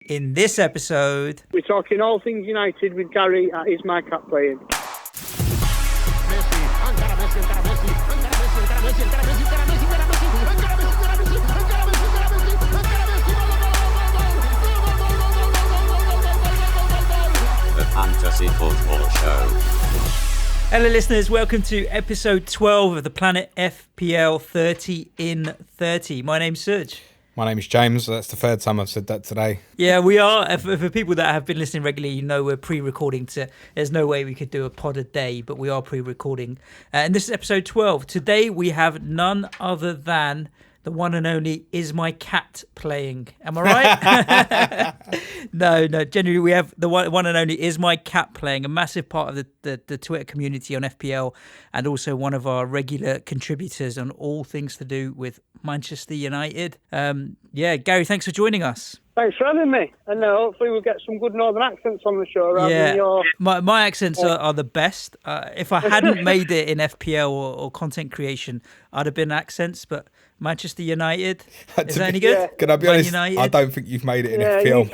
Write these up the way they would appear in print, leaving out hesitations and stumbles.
In this episode, we're talking all things United with Gary at Is My Cat Playing. The Fantasy Football Show. Hello listeners, welcome to episode 12 of the Planet FPL 30 in 30. My name's Serge. My name is James. That's the third time I've said that today. Yeah, we are. For people that have been listening regularly, you know we're pre-recording. There's no way we could do a pod a day, but we are pre-recording. And this is episode 12. Today we have none other than the one and only Is My Cat Playing. Am I right? No. Generally, we have the one and only Is My Cat Playing, a massive part of the Twitter community on FPL, and also one of our regular contributors on all things to do with Manchester United. Gary, thanks for joining us. Thanks for having me. And hopefully we'll get some good northern accents on the show. Rather than your... My accents are the best. If I hadn't made it in FPL or content creation, I'd have been accents, but Manchester United, is that any good? Yeah. Can I be honest? United? I don't think you've made it in FPL.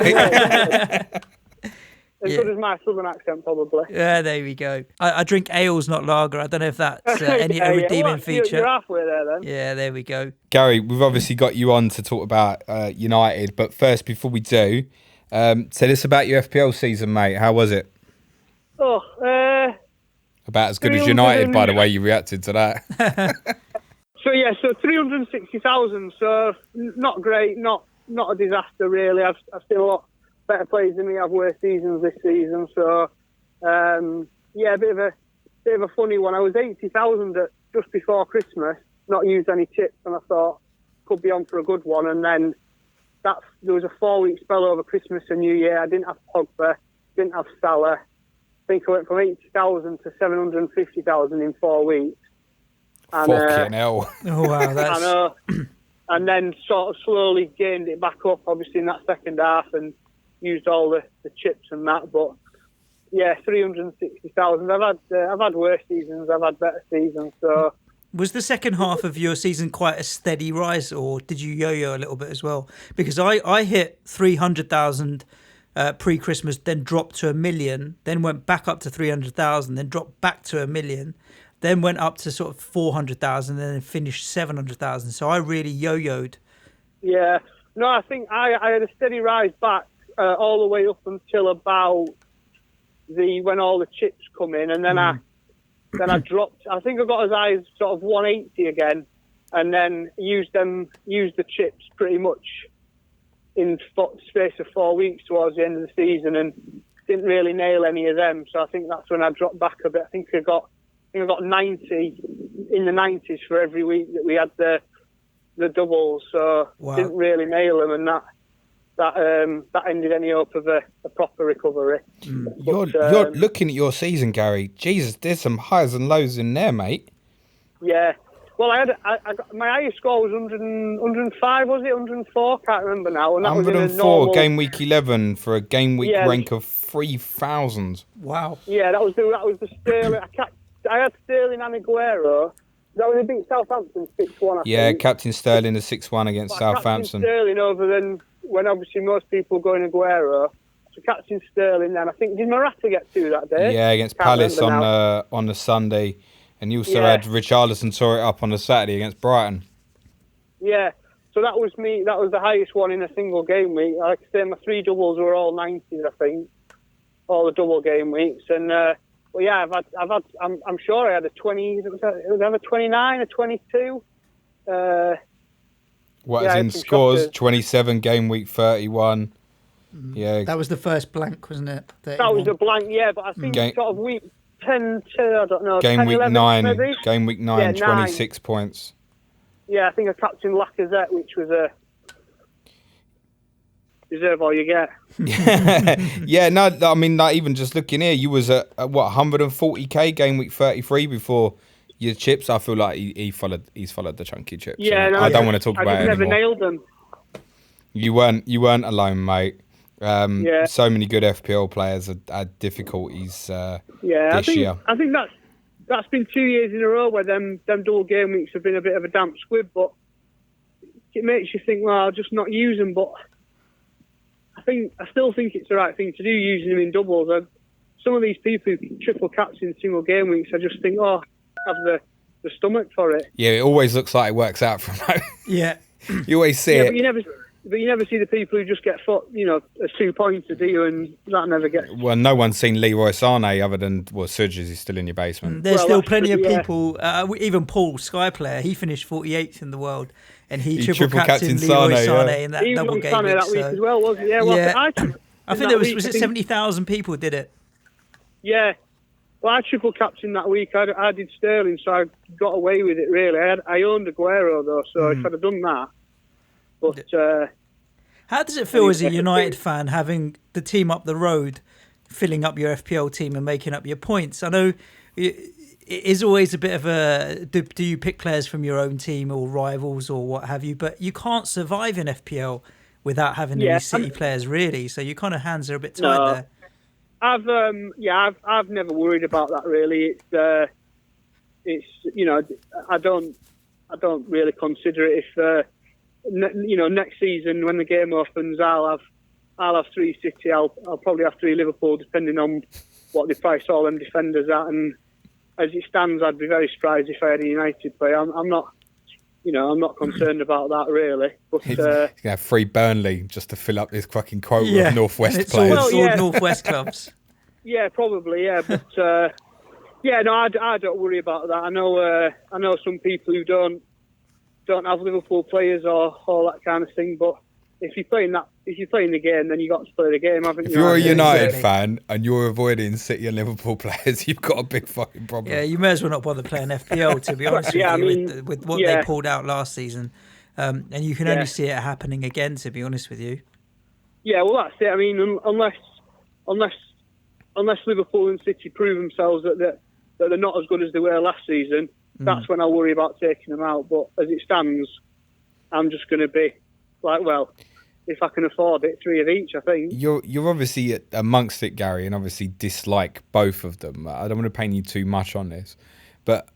As good as my southern accent, probably. Yeah, there we go. I drink ales, not lager. I don't know if that's a redeeming feature. You're halfway there, then. Yeah, there we go. Gary, we've obviously got you on to talk about United, but first, before we do, tell us about your FPL season, mate. How was it? About as good as United, by the way you reacted to that. So 360,000. So not great, not a disaster really. I've seen a lot better players than me have worse seasons this season. So a bit of a funny one. I was 80,000 just before Christmas, not used any chips, and I thought could be on for a good one. And then there was a 4-week spell over Christmas and New Year. I didn't have Pogba, didn't have Salah. I think I went from 80,000 to 750,000 in 4 weeks. And, fucking hell. Oh, wow. That's... I know. And then sort of slowly gained it back up, obviously, in that second half and used all the chips and that. But, 360,000. I've had worse seasons. I've had better seasons. So, was the second half of your season quite a steady rise, or did you yo-yo a little bit as well? Because I hit 300,000 pre-Christmas, then dropped to 1 million, then went back up to 300,000, then dropped back to 1 million. Then went up to sort of 400,000 and then finished 700,000. So I really yo-yoed. Yeah. No, I think I had a steady rise back all the way up until about when all the chips come in. And then I dropped. I think I got as high as sort of 180 again. And then used the chips pretty much in space of 4 weeks towards the end of the season and didn't really nail any of them. So I think that's when I dropped back a bit. I think I got 90 in the 90s for every week that we had the doubles, so didn't really nail them, and that ended any hope of a proper recovery. You're looking at your season, Gary. Jesus, there's some highs and lows in there, mate. Yeah. Well, I got, my highest score was 105, was it? 104? Can't remember now. And that 104, was in a normal... game week 11 for a game week rank of 3,000. Wow. Yeah, that was the Sterling. I had Sterling and Aguero. That was a beat Southampton 6-1, I think. Captain Sterling the 6-1 against Southampton. Sterling over than when obviously most people going Aguero. So Captain Sterling then. I think, did Morata get 2 that day? Yeah, against Palace on the Sunday. And you also had Richarlison tore it up on the Saturday against Brighton. Yeah. So that was me. That was the highest one in a single game week. Like I say, my 3 doubles were all 90s, I think. All the double game weeks. And... well, yeah, I'm sure I had a 20. Did I have a 29, a 22? As in scores? 27, game week 31. Yeah, that was the first blank, wasn't it? That was the blank, yeah. But I think sort of week 10 to I don't know. Game 10, week 11, 9. Maybe? Game week 9, 26 points. Yeah, I think I captained Lacazette, which was a deserve all you get. I mean, not even just looking here, you was at 140k game week 33 before your chips. I feel like he's followed the chunky chips. Yeah, I don't want to talk about it never anymore. Nailed them. You weren't alone, mate. So many good FPL players had difficulties this year. I think that's been 2 years in a row where them dual game weeks have been a bit of a damp squib, but it makes you think, well, I'll just not use them. But I still think it's the right thing to do, using him in doubles. Some of these people who triple captain single game weeks, I just think, have the stomach for it. Yeah, it always looks like it works out for him. Yeah. You always see it. But you never see the people who just get a 2 points to do you, and that never gets. Well, no one's seen Leroy Sané other than Surges is still in your basement. There's still plenty of people. Even Paul, Sky player, he finished 48th in the world, and he triple captained Leroy Sané in that double game week. That week as well, wasn't he? Yeah. Well, I think there was it 70,000 people did it. Yeah. Well, I triple captained that week. I did Sterling, so I got away with it. Really, I owned Aguero though, so if I'd have done that. But how does it feel as a United fan having the team up the road filling up your FPL team and making up your points? I know it is always a bit of a do you pick players from your own team or rivals or what have you, but you can't survive in FPL without having any City players really, so your kind of hands are a bit tight there. I've never worried about that really. It's I don't really consider it. If next season when the game opens, I'll have 3 City. I'll probably have 3 Liverpool, depending on what they price all them defenders at. And as it stands, I'd be very surprised if I had a United player. I'm not concerned about that really. But he's gonna have 3 Burnley just to fill up this fucking quota of Northwest players. All Northwest clubs. Yeah, probably. Yeah, but I don't worry about that. I know some people who don't have Liverpool players or all that kind of thing. But if you're playing the game, then you got to play the game, haven't you? If you're a United fan and you're avoiding City and Liverpool players, you've got a big fucking problem. Yeah, you may as well not bother playing FPL, to be honest with you, with what they pulled out last season. And you can only see it happening again, to be honest with you. Yeah, well, that's it. I mean, unless Liverpool and City prove themselves that they're not as good as they were last season, that's when I worry about taking them out. But as it stands, I'm just going to be like, well, if I can afford it, 3 of each, I think. You're obviously amongst it, Gary, and obviously dislike both of them. I don't want to paint you too much on this, but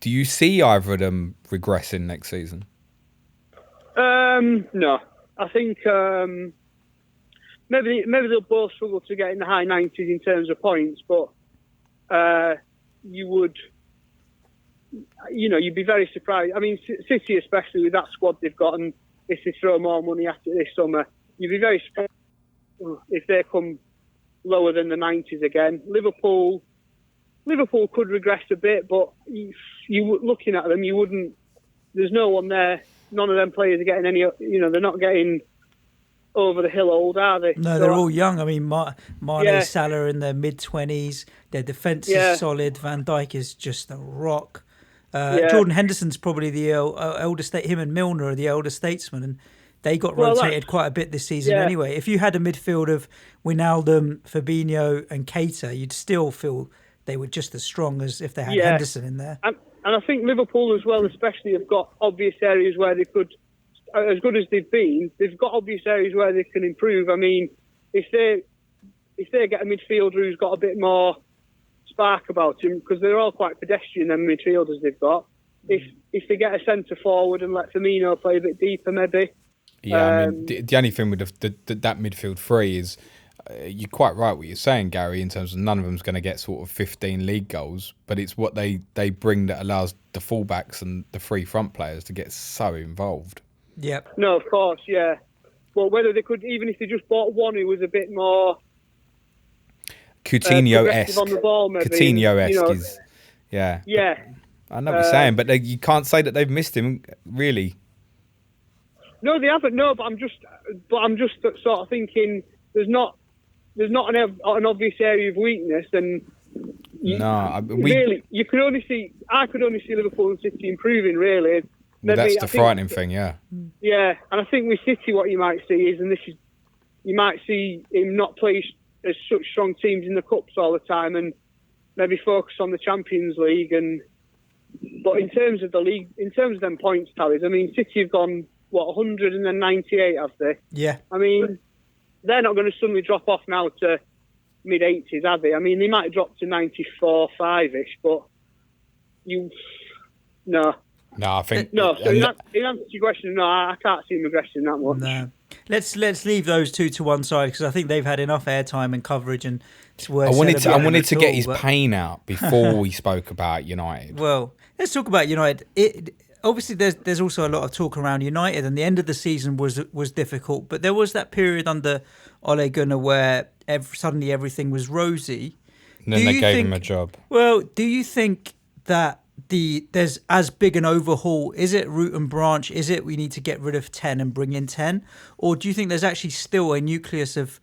do you see either of them regressing next season? No. I think maybe they'll both struggle to get in the high 90s in terms of points, but you'd be very surprised. I mean, City, especially with that squad they've got, and if they throw more money at it this summer, you'd be very surprised if they come lower than the 90s again. Liverpool could regress a bit, but you looking at them, you wouldn't. There's no one there. None of them players are getting any. They're not getting over the hill old, are they? No, they're all young. I mean, Mane, Salah in their mid-20s. Their defence is solid. Van Dijk is just a rock. Jordan Henderson's probably the elder state. Him and Milner are the elder statesmen, and they got rotated quite a bit this season anyway. If you had a midfield of Wijnaldum, Fabinho, and Keita, you'd still feel they were just as strong as if they had Henderson in there. And I think Liverpool as well, especially, have got obvious areas where they could, as good as they've been, they've got obvious areas where they can improve. I mean, if they get a midfielder who's got a bit more spark about him, because they're all quite pedestrian, them midfielders they've got. If they get a centre forward and let Firmino play a bit deeper, maybe. Yeah, I mean, the only thing with that midfield 3 is you're quite right what you're saying, Gary, in terms of none of them's going to get sort of 15 league goals, but it's what they bring that allows the fullbacks and the 3 front players to get so involved. Yep. No, of course, yeah. Well, whether they could, even if they just bought one who was a bit more Coutinho-esque. on the ball, maybe. Coutinho-esque is, yeah. Yeah. I know what you're saying, but you can't say that they've missed him, really. No, they haven't. No, but I'm just sort of thinking there's not an obvious area of weakness, and I could only see Liverpool and City improving, really. Well, that's the frightening thing, yeah. Yeah, and I think with City, what you might see is, you might see him not play as such strong teams in the cups all the time, and maybe focus on the Champions League. But in terms of the league, in terms of them points tallies, I mean, City have gone 198, have they? Yeah. I mean, they're not going to suddenly drop off now to mid-80s, are they? I mean, they might drop to 94, 5-ish, but no. No, I think... No, so in answer to your question, no, I can't see them regressing that much. No. let's leave those two to one side because I think they've had enough airtime and coverage and I wanted to get his pain out before we spoke about United. Well, let's talk about United. Obviously, there's also a lot of talk around United, and the end of the season was difficult. But there was that period under Ole Gunnar where suddenly everything was rosy. And then they gave him a job. Well, do you think that there's as big an overhaul? Is it root and branch? Is it we need to get rid of 10 and bring in 10? Or do you think there's actually still a nucleus of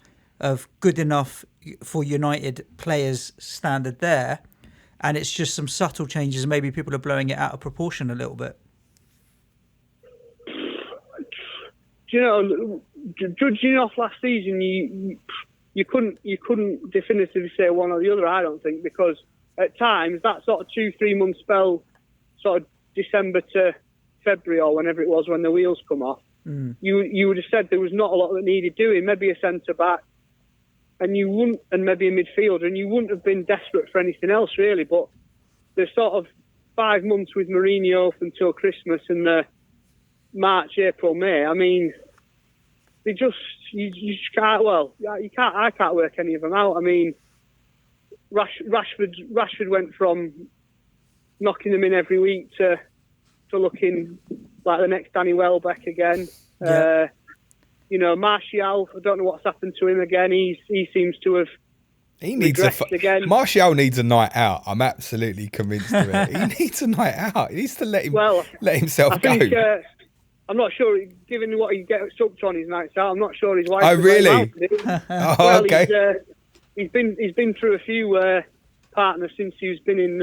good enough for United players standard there, and it's just some subtle changes? Maybe people are blowing it out of proportion a little bit. Do you know, judging off last season, you couldn't definitively say one or the other. I don't think, because at times that sort of 2-3 month spell, sort of December to February or whenever it was when the wheels come off, you would have said there was not a lot that needed doing. Maybe a centre back, and maybe a midfielder, and you wouldn't have been desperate for anything else really. But the sort of 5 months with Mourinho up until Christmas and the March, April, May. I mean, they you just can't. Well, you can't. I can't work any of them out. I mean, Rashford went from knocking them in every week to looking like the next Danny Welbeck again. Yeah. Martial, I don't know what's happened to him again. He seems to have again. Martial needs a night out. I'm absolutely convinced of it. He needs a night out. He needs to let himself go. I'm not sure, given what he gets up to on his nights out, I'm not sure his wife. Oh, really? Okay. He's been through a few partners since he's been in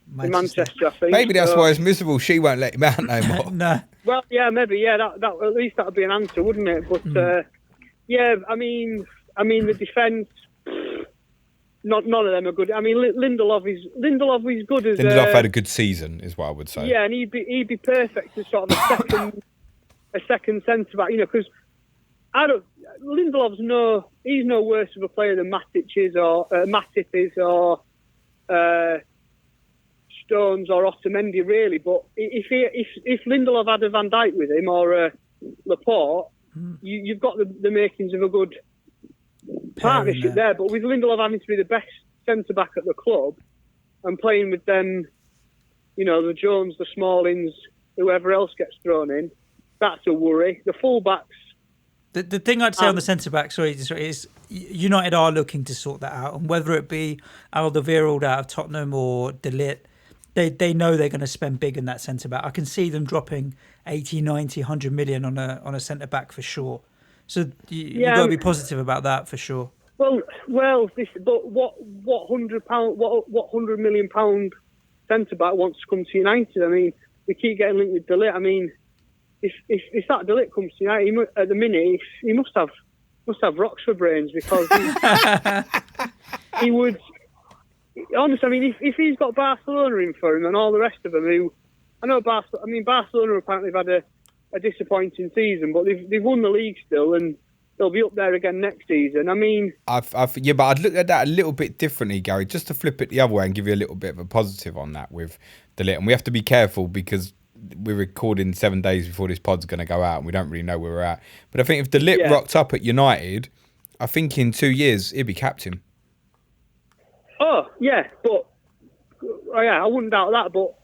Manchester, I think. Maybe that's why he's miserable. She won't let him out no more. No. Well, yeah, maybe, yeah. That at least that would be an answer, wouldn't it? But yeah, I mean, the defence. None of them are good. I mean, Lindelof is good as. Lindelof had a good season, is what I would say. Yeah, and he'd be perfect as sort of a second centre back. Because Lindelof's no worse of a player than Matip is or Stones or Otamendi really. But if Lindelof had a Van Dijk with him or a Laporte, you've got the makings of a good partnership there. But with Lindelof having to be the best centre back at the club and playing with them, the Jones, the Smallings, whoever else gets thrown in, that's a worry. The full-backs. The thing I'd say on the centre back, is United are looking to sort that out, and whether it be Alderweireld out of Tottenham or De Ligt, they know they're going to spend big in that centre back. I can see them dropping 80, 90, 100 million on a centre back for sure. So you've got to be positive about that for sure. But what £100 million centre back wants to come to United? I mean, we keep getting linked with De Ligt. I mean, if that De Ligt comes to United, at the minute he must have rocks for brains, because he would. Honestly, I mean, if he's got Barcelona in for him and all the rest of them, who I know Barcelona apparently have had a disappointing season, but they've won the league still, and they'll be up there again next season. I mean, but I'd look at that a little bit differently, Gary, just to flip it the other way and give you a little bit of a positive on that with De Ligt. And we have to be careful because we're recording 7 days before this pod's going to go out, and we don't really know where we're at. But I think if De Ligt rocked up at United, I think in 2 years he'd be captain. Oh yeah, I wouldn't doubt that. But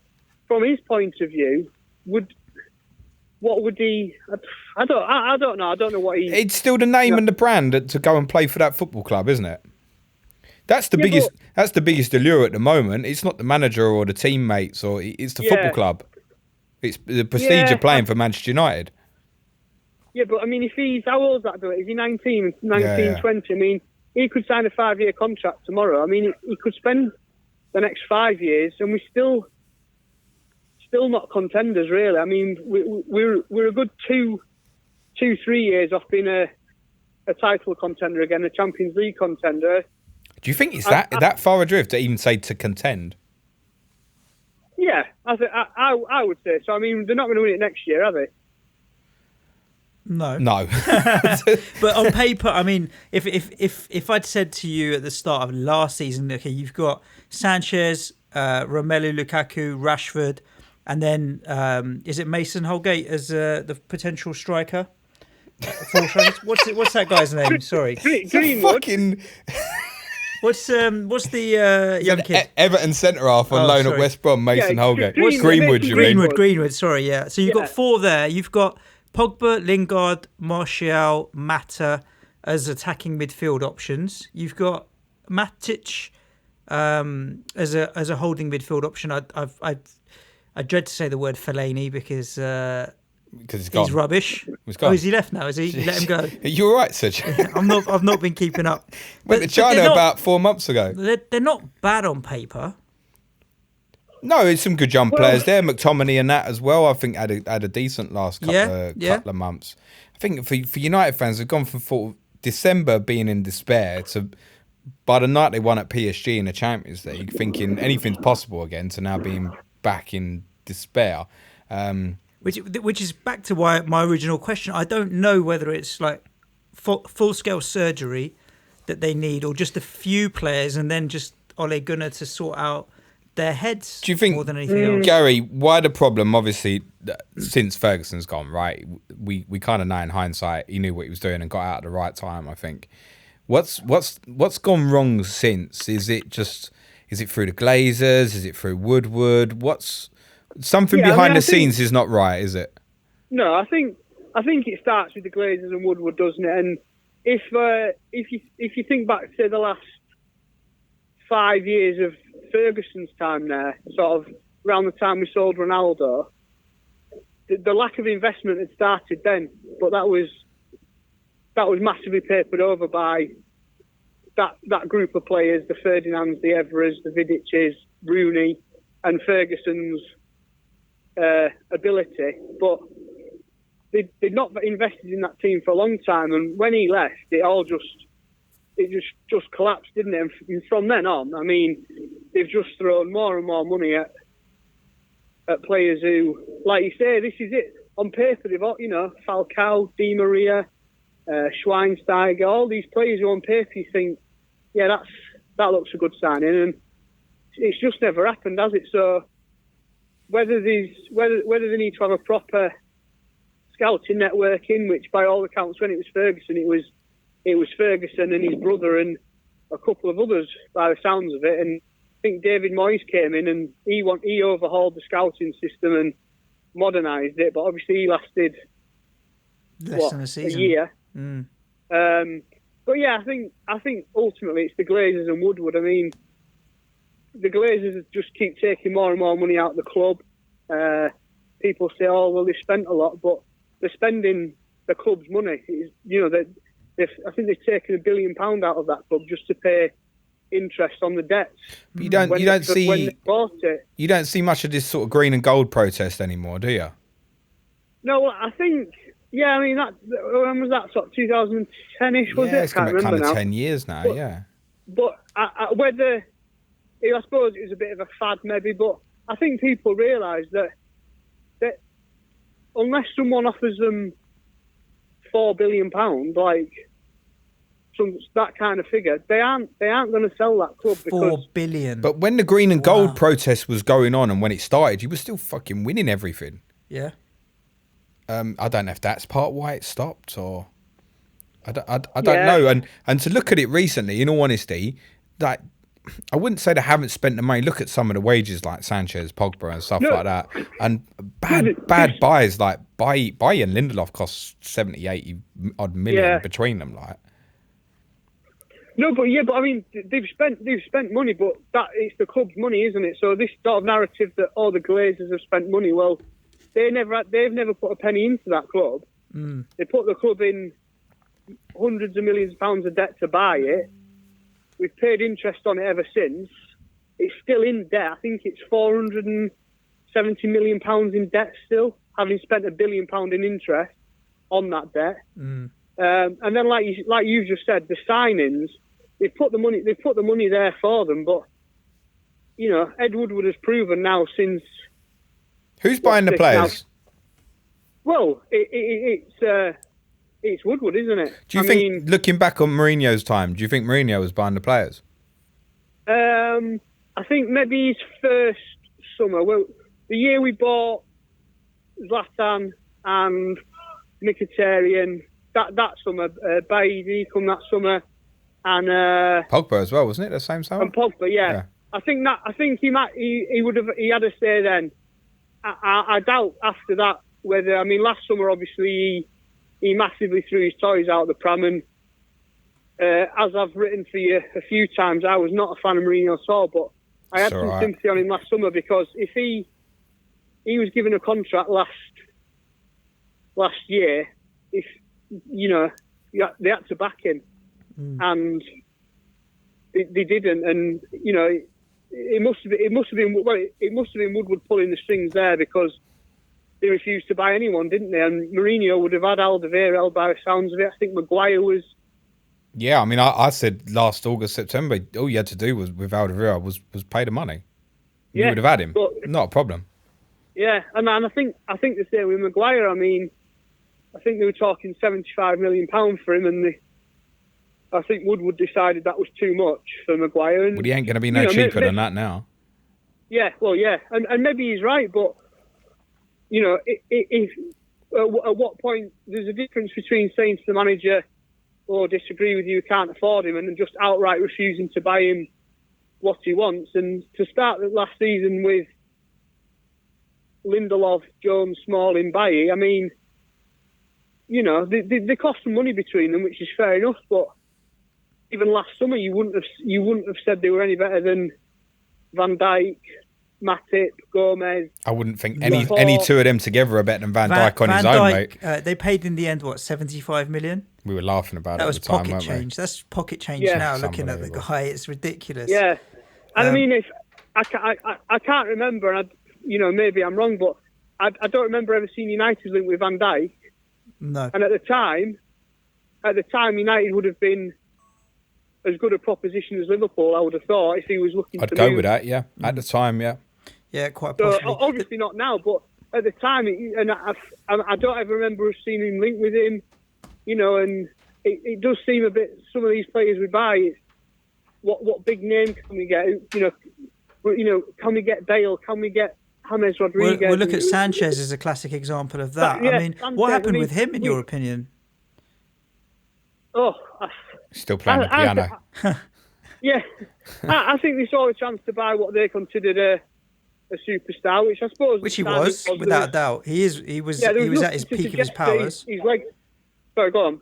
from his point of view, what would he? I don't know. I don't know what he. It's still the name and the brand to go and play for that football club, isn't it? That's the biggest. That's the biggest allure at the moment. It's not the manager or the teammates, or it's the football club. It's the prestige of playing for Manchester United. Yeah, but I mean, if he's how old is that? Is he 19, 20? I mean, he could sign a 5-year contract tomorrow. I mean, he could spend the next 5 years, and we're still not contenders, really. I mean, we're a good 2-3 years off being a title contender again, a Champions League contender. Do you think it's that far adrift to even say to contend? Yeah, I would say so. I mean, they're not going to win it next year, are they? No. But on paper, I mean, if I'd said to you at the start of last season, okay, you've got Sanchez, Romelu Lukaku, Rashford, and then is it Mason Holgate as the potential striker? What's that guy's name? Sorry. Greenwood. Fucking What's the young kid? Everton centre half on Oh, loan sorry. at West Brom, Mason Yeah, Holgate. Greenwood. Greenwood, you mean? Greenwood. Sorry, yeah. So you've got Yeah. 4 there. You've got Pogba, Lingard, Martial, Mata as attacking midfield options. You've got Matic as a holding midfield option. I dread to say the word Fellaini because Because gone. he's rubbish. He's gone. Oh, is he left now? Is he? You let him go. You all right, Serge? I've not been keeping up. Went to But China they're not- about 4 months ago. They're not bad on paper. No, it's some good young players there. McTominay and that as well. I think had a decent last couple of months. I think for United fans, they've gone from December being in despair to by the night they won at PSG in the Champions League, thinking anything's possible again, to now being back in despair. Which is back to my original question. I don't know whether it's like full scale surgery that they need, or just a few players and then just Ole Gunnar to sort out their heads. Do you think, more than anything else? Gary, why the problem? Obviously, since Ferguson's gone, right? We kind of know in hindsight he knew what he was doing and got out at the right time. I think. What's gone wrong since? Is it through the Glazers? Is it through Woodward? What's something behind the scenes is not right, is it? No, I think it starts with the Glazers and Woodward, doesn't it? And if you think back to the last 5 years of Ferguson's time there, sort of around the time we sold Ronaldo, the lack of investment had started then, but that was massively papered over by that group of players, the Ferdinands, the Evras, the Vidiches, Rooney, and Ferguson's ability. But they'd not invested in that team for a long time, and when he left, it just collapsed, didn't it? And from then on, I mean, they've just thrown more and more money at players who, like you say, this is it. On paper, they've got, Falcao, Di Maria, Schweinsteiger, all these players who on paper you think, yeah, that looks a good signing, and it's just never happened, has it? So whether they need to have a proper scouting networking, which by all accounts, when it was Ferguson, it was Ferguson and his brother and a couple of others by the sounds of it. And I think David Moyes came in and he overhauled the scouting system and modernised it, but obviously he lasted less than a season. A year. Mm. But yeah, I think ultimately it's the Glazers and Woodward. I mean, the Glazers just keep taking more and more money out of the club. People say, "Oh, well, they spent a lot," but they're spending the club's money. I think they've taken £1 billion out of that club just to pay interest on the debts. But you don't see when they bought it. You don't see much of this sort of green and gold protest anymore, do you? No, I think. Yeah, I mean, when was that? Sort of 2010-ish, was it? It's going to be kind of 10 years now, yeah. But whether, I suppose it was a bit of a fad maybe, but I think people realise that unless someone offers them £4 billion, like that kind of figure, they aren't going to sell that club. Because $4 billion. But when the green and gold protest was going on and when it started, you were still fucking winning everything. Yeah. I don't know if that's part why it stopped, or I don't know. And to look at it recently, in all honesty, that I wouldn't say they haven't spent the money. Look at some of the wages like Sanchez, Pogba, and stuff like that, and bad buys like Bailly and Lindelof cost 70, 80 odd million between them, like. No, but I mean, they've spent money, but it's the club's money, isn't it? So this sort of narrative that all the Glazers have spent money, well. They've never put a penny into that club. Mm. They put the club in hundreds of millions of pounds of debt to buy it. We've paid interest on it ever since. It's still in debt. I think it's £470 million in debt still, having spent £1 billion in interest on that debt. Mm. And then, like you just said, the signings, they've put the money there for them. But Ed Woodward has proven now since. Who's buying the players? Well, it's Woodward, isn't it? Do you think, looking back on Mourinho's time, do you think Mourinho was buying the players? I think maybe his first summer. Well, the year we bought Zlatan and Mkhitaryan that summer. Bailly, did he come that summer? And Pogba as well, wasn't it? The same summer. And Pogba, yeah. I think he would have had a say then. I doubt after that whether. I mean, last summer obviously he massively threw his toys out the pram, and as I've written for you a few times, I was not a fan of Mourinho at all, but I had some sympathy on him last summer, because if he was given a contract last year, if they had to back him, and they didn't, and it must have been Woodward pulling the strings there, because they refused to buy anyone, didn't they? And Mourinho would have had Alderweireld by the sounds of it. I think Maguire was. Yeah, I mean, I said last August, September, all you had to do was with Alderweireld was pay the money. You would have had him, not a problem. Yeah, and I think the same with Maguire. I mean, I think they were talking £75 million for him, and I think Woodward decided that was too much for Maguire. And, well, he ain't going to be no cheaper than that now. Yeah, well, yeah, and maybe he's right, but if at what point there's a difference between saying to the manager, "Oh, disagree with you, can't afford him," and then just outright refusing to buy him what he wants. And to start the last season with Lindelof, Jones, Smalling, Bailly, I mean, they cost some money between them, which is fair enough. But even last summer, you wouldn't have said they were any better than Van Dijk, Matip, Gomez. I wouldn't think any two of them together are better than Van Dijk on his own, mate. They paid in the end, 75 million? We were laughing about that it at the time, pocket weren't change. we? That's pocket change now, looking at the guy. It's ridiculous. Yeah. And I mean, if I can't remember, and maybe I'm wrong, but I don't remember ever seeing United linked with Van Dijk. No. And at the time, United would have been as good a proposition as Liverpool, I would have thought, if he was looking I'd to go move. With that, yeah. At the time, yeah. Yeah, quite so possibly. Obviously not now, but at the time, and I don't ever remember us seeing him linked with him, and it does seem a bit, some of these players we buy, it's, what big name can we get? Can we get Bale? Can we get James Rodriguez? We'll look at Sanchez as a classic example of that. I mean, Sanchez, what happened with him, in your opinion? Still playing the piano. Yeah, I think they saw a chance to buy what they considered a superstar, which I suppose... Which he was, without a doubt. He was at his peak of his powers. Sorry, go on.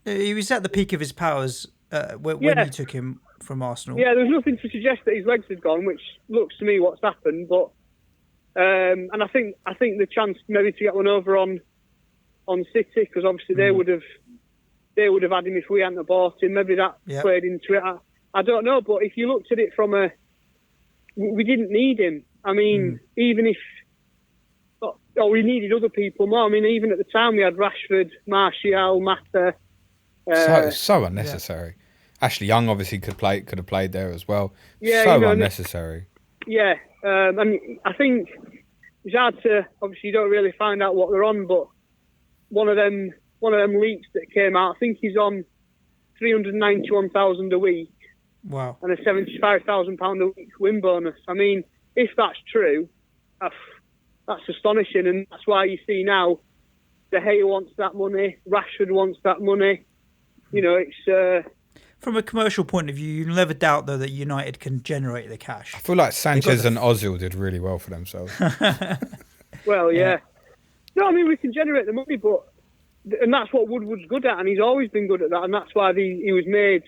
He was at the peak of his powers when you took him from Arsenal. Yeah, there's nothing to suggest that his legs had gone, which looks to me what's happened. But and I think the chance maybe to get one over on City, because obviously they would have had him if we hadn't bought him. Maybe that played into it. I don't know, but if you looked at it from we didn't need him. I mean, even if we needed other people more. I mean, even at the time we had Rashford, Martial, Mata. So unnecessary. Yeah. Ashley Young obviously could have played there as well. Yeah, so unnecessary. Yeah, and I think it's hard to. Obviously, you don't really find out what they're on, but one of them leaks that came out, I think he's on 391,000 a week. Wow. And a £75,000 a week win bonus. I mean, if that's true, that's astonishing, and that's why you see now De Gea wants that money, Rashford wants that money. It's from a commercial point of view, you never doubt though that United can generate the cash. I feel like Sanchez and Ozil did really well for themselves. Well, yeah. No, I mean, we can generate the money, and that's what Woodward's good at, and he's always been good at that, and that's why he was made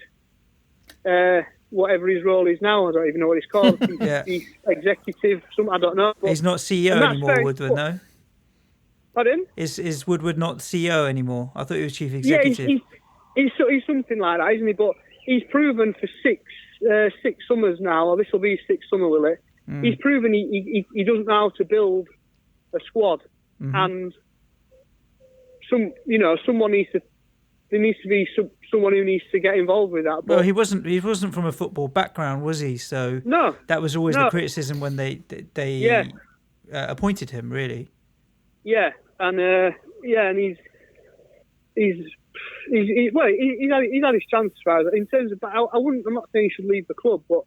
whatever his role is now. I don't even know what it's called. He's executive, I don't know. He's not CEO anymore, Woodward, no? Pardon? Is Woodward not CEO anymore? I thought he was chief executive. Yeah, he's something like that, isn't he? But he's proven for six summers now, or this will be his sixth summer, will it? He's proven he doesn't know how to build a squad, and someone needs to. There needs to be someone who needs to get involved with that. But well, he wasn't from a football background, was he? So no, that was always the criticism when they appointed him, really. Yeah, and and he's had his chance as far as in terms of. I'm not saying he should leave the club, but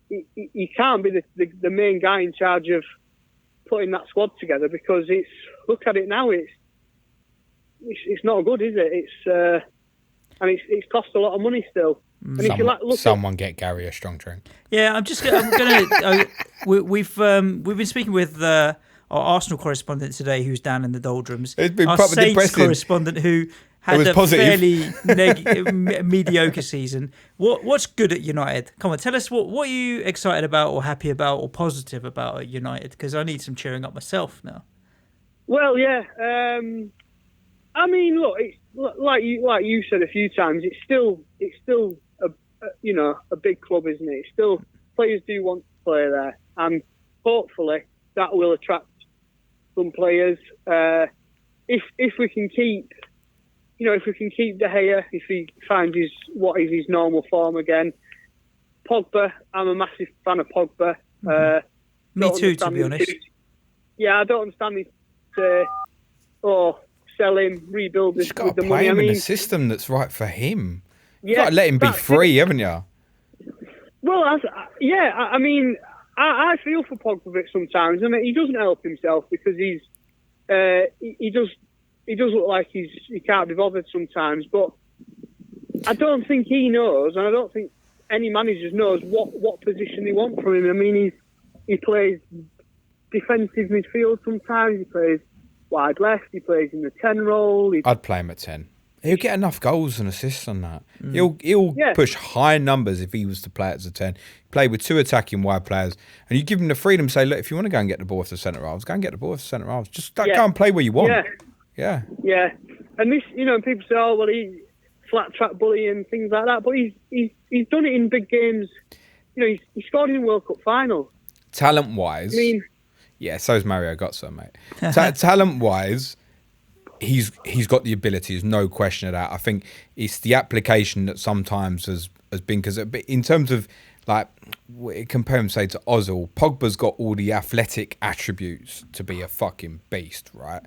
he can't be the main guy in charge of putting that squad together, because look at it now. it's not good, is it? It's cost a lot of money still. And if you look someone get Gary a strong drink. Yeah, I'm gonna. We've been speaking with our Arsenal correspondent today, who's down in the doldrums. It's been our proper Saints depressing. correspondent who had a positive. fairly mediocre season. What's good at United? Come on, tell us what are you excited about, or happy about, or positive about at United? Because I need some cheering up myself now. Well, yeah. I mean, look, it's like you said a few times. It's still a big club, isn't it? It's still, players do want to play there, and hopefully that will attract some players. If we can keep, De Gea, if he finds his normal form again. Pogba, I'm a massive fan of Pogba. Me too, to be honest. Yeah, I don't understand it. Sell him, rebuild this with the money. You've got to play him in a system that's right for him. You've Yeah, got to let him be free, haven't you? Well, I mean, I feel for Pogba a bit sometimes. I mean, he doesn't help himself because he does look like he can't be bothered sometimes. But I don't think he knows, and I don't think any manager knows what position they want from him. I mean, he plays defensive midfield sometimes. He plays wide left. He plays in the 10 role. I'd play him at 10. He'll get enough goals and assists on that. He'll push high numbers if he was to play as a 10. Play with 2 attacking wide players, and you give him the freedom to say, look, if you want to go and get the ball off the centre halves, go and get the ball off the centre halves. Just go and play where you want. Yeah. And this, people say, oh well, he's flat track bully and things like that, but he's done it in big games. He scored in the World Cup final. Talent wise, yeah, so's Mario Götze, mate. Talent wise, he's got the ability. There's no question of that. I think it's the application that sometimes has been, because in terms of like compare him say to Ozil, Pogba's got all the athletic attributes to be a fucking beast, right?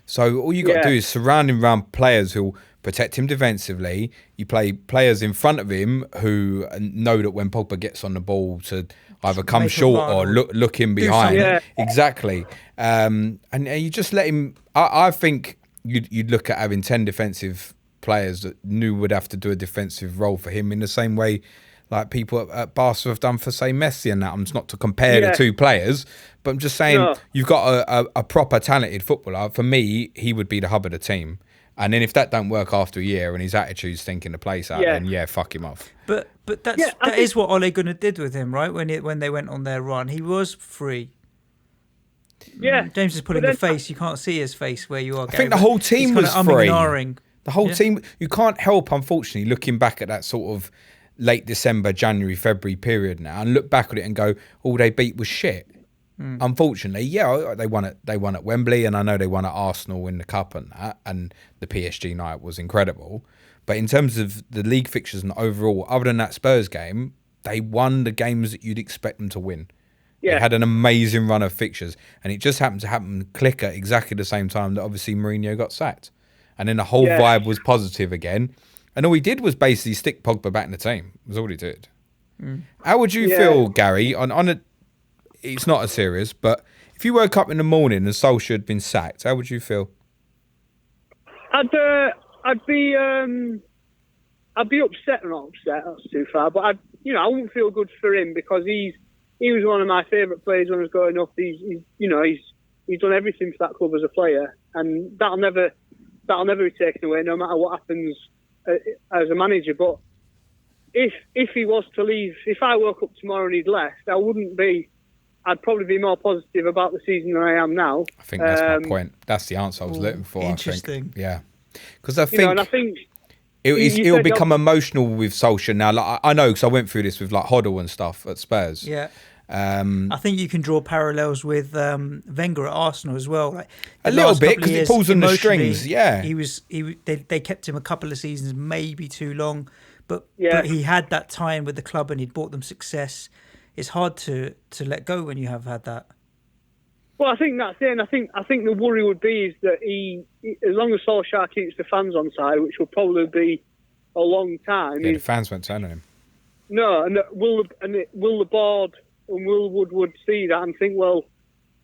So all you got to do is surround him around players who'll protect him defensively. You play players in front of him who know that when Pogba gets on the ball to either come short or look in behind. Exactly. And you just let him. I think you'd look at having 10 defensive players that knew would have to do a defensive role for him in the same way like people at Barca have done for, say, Messi and that. I'm just not to compare the two players, but I'm just saying you've got a proper talented footballer. For me, he would be the hub of the team. And then if that don't work after a year and his attitude's thinking the place out, then fuck him off. But that is what Ole Gunnar did with him, right? When they went on their run, he was free. Yeah, James is putting the face. You can't see his face where you are. I think the whole team was free. The whole Yeah. team. You can't help, unfortunately, looking back at that sort of late December, January, February period now, and look back at it and go, all they beat was shit. Unfortunately, they won at Wembley, and I know they won at Arsenal in the cup and that, and the PSG night was incredible. But in terms of the league fixtures and overall, other than that Spurs game, they won the games that you'd expect them to win. Yeah. They had an amazing run of fixtures, and it just happened to click at exactly the same time that obviously Mourinho got sacked. And then the whole vibe was positive again. And all he did was basically stick Pogba back in the team. Was all he did. How would you feel, Gary, on a... It's not as serious, but if you woke up in the morning and Solskjaer had been sacked, how would you feel? I'd be upset. Not upset. That's too far. But I wouldn't feel good for him because he was one of my favourite players when I was growing up. He's done everything for that club as a player, and that'll never be taken away, no matter what happens as a manager. But if he was to leave, if I woke up tomorrow and he'd left, I'd probably be more positive about the season than I am now. I think that's my point. That's the answer I was looking for. Interesting. I think. Yeah, because I think it'll become emotional with Solskjaer now. Like, I know because I went through this with like Hoddle and stuff at Spurs. Yeah. I think you can draw parallels with Wenger at Arsenal as well. Like, a little bit because he pulls on the strings. Yeah, they kept him a couple of seasons, maybe too long, but he had that time with the club and he'd brought them success. It's hard to let go when you have had that. Well, I think that's it. And I think the worry would be is that he, as long as Solskjaer keeps the fans on side, which will probably be a long time. Yeah, the fans won't turn on him. No, and will the board and will Woodward see that and think, well,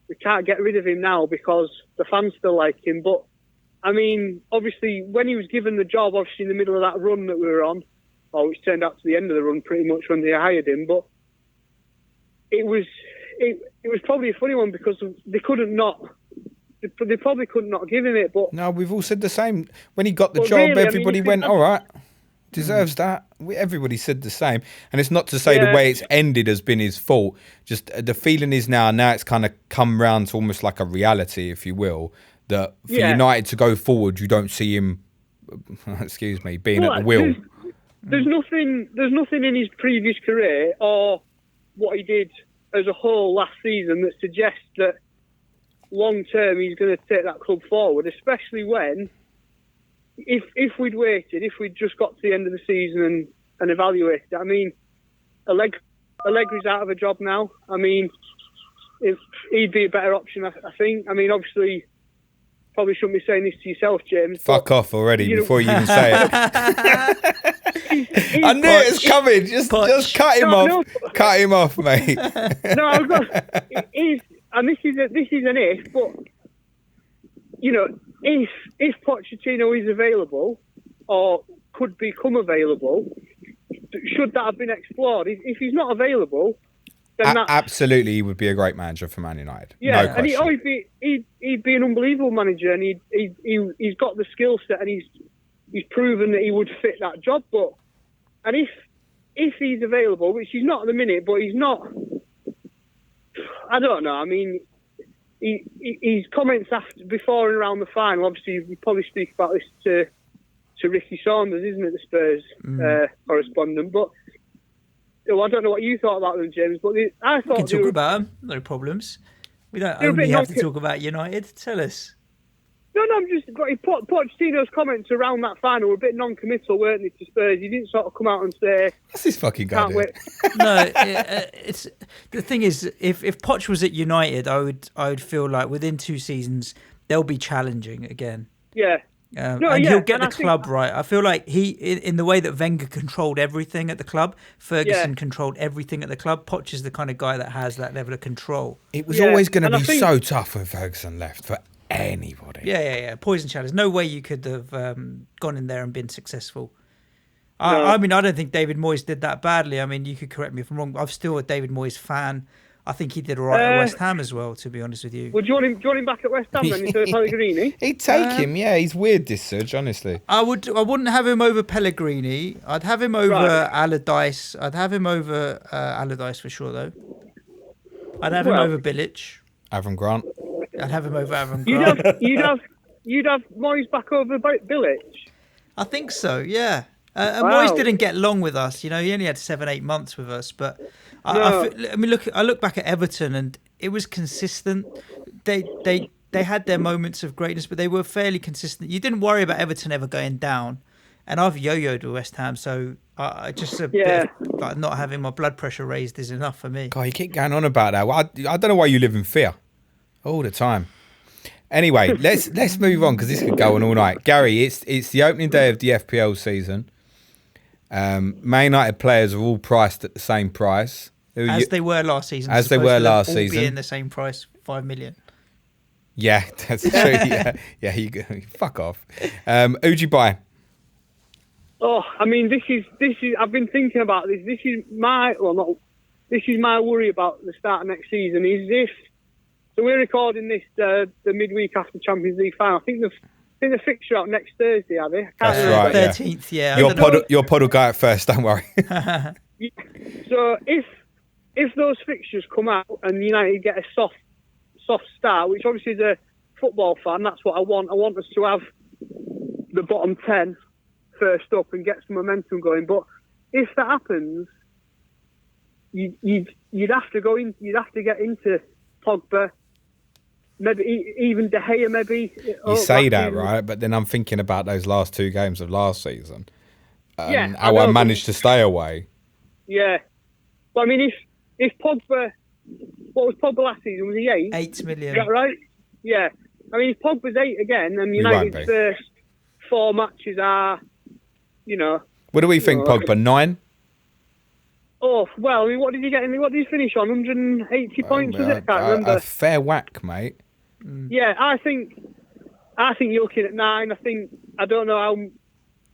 we can't get rid of him now because the fans still like him. But I mean, obviously, when he was given the job, obviously in the middle of that run that we were on, which turned out to the end of the run pretty much when they hired him, but it was probably a funny one because they probably couldn't not give him it. But no, we've all said the same. When he got the job, really, everybody went, all right, deserves that. Everybody said the same. And it's not to say the way it's ended has been his fault. Just the feeling is now it's kind of come round to almost like a reality, if you will, that for United to go forward, you don't see him, excuse me, being at the wheel. There's nothing in his previous career or what he did as a whole last season that suggests that long term he's going to take that club forward, especially when if we'd waited, if we'd just got to the end of the season and evaluated it. I mean, Allegri's out of a job now. I mean, if he'd be a better option, I think. I mean, obviously, probably shouldn't be saying this to yourself, James. Fuck off already before you even say it. I knew it was coming. Just cut him off. No. Cut him off, mate. No, I've got. And this is an if, but you know, if Pochettino is available or could become available, should that have been explored? If he's not available, then absolutely he would be a great manager for Man United. Yeah, no question. And he'd be an unbelievable manager, and he's got the skill set, and he's proven that he would fit that job. But if he's available, which he's not at the minute, but he's not. I don't know. I mean, his comments before and around the final. Obviously, we probably speak about this to Ricky Saunders, isn't it, the Spurs correspondent? But I don't know what you thought about them, James. But I thought we can talk about them. No problems. We don't only have to talk about United. Tell us. No, I'm just Pochettino's comments around that final were a bit non-committal, weren't they, to Spurs? He didn't sort of come out and say, "What's this fucking guy doing?" No, it's the thing is, if Poch was at United, I would feel like within 2 seasons they'll be challenging again. Yeah. He'll get the club right. I feel like he, in the way that Wenger controlled everything at the club, Ferguson controlled everything at the club. Poch is the kind of guy that has that level of control. It was always going to be so tough when Ferguson left for anybody. Yeah. Poison challenge. No way you could have gone in there and been successful. I mean, I don't think David Moyes did that badly. I mean, you could correct me if I'm wrong. I'm still a David Moyes fan. I think he did all right at West Ham as well, to be honest with you. Well, do you want him back at West Ham then instead of Pellegrini? He'd take him, yeah. He's weird, this Serge, honestly. I wouldn't have him over Pellegrini. I'd have him over Allardyce. I'd have him over Allardyce for sure, though. I'd have him over Bilic. Avram Grant. I'd have him over Avram Grant. You'd have Moyes back over Bilic? I think so, yeah. Moyes didn't get long with us. You know, he only had 7-8 months with us, but I look back at Everton and it was consistent. They had their moments of greatness, but they were fairly consistent. You didn't worry about Everton ever going down, and I've yo-yoed with West Ham, so just a bit of, like, not having my blood pressure raised is enough for me. God, you keep going on about that. Well, I don't know why you live in fear all the time. Anyway, let's move on because this could go on all night. Gary, it's the opening day of the FPL season. Man United players are all priced at the same price. As they were last season. As they were last season. All being the same price, 5 million. Yeah, that's true. yeah. You fuck off. Who'd you buy? Oh, I mean, this is. I've been thinking about this. This is my worry about the start of next season. So we're recording this the midweek after Champions League final. I think the fixture out next Thursday, are they? That's right. 13th, yeah. Your pod will go out first. Don't worry. So if those fixtures come out and United get a soft start, which obviously as a football fan, that's what I want. I want us to have the bottom 10 first up and get some momentum going. But if that happens, you'd have to go in. You'd have to get into Pogba. Maybe even De Gea, maybe. You say that, right? But then I'm thinking about those last 2 games of last season. How I managed to stay away. Yeah. But I mean, if Pogba... What was Pogba last season? Was he 8? 8 million. Is that right? Yeah. I mean, if Pogba's 8 again, and United's first 4 matches are, What do we think, Pogba? 9? Oh, well, I mean, what did he get? What did he finish on? 180 points, was it? I can't remember. A fair whack, mate. Yeah, I think I think you're looking at 9. I don't know how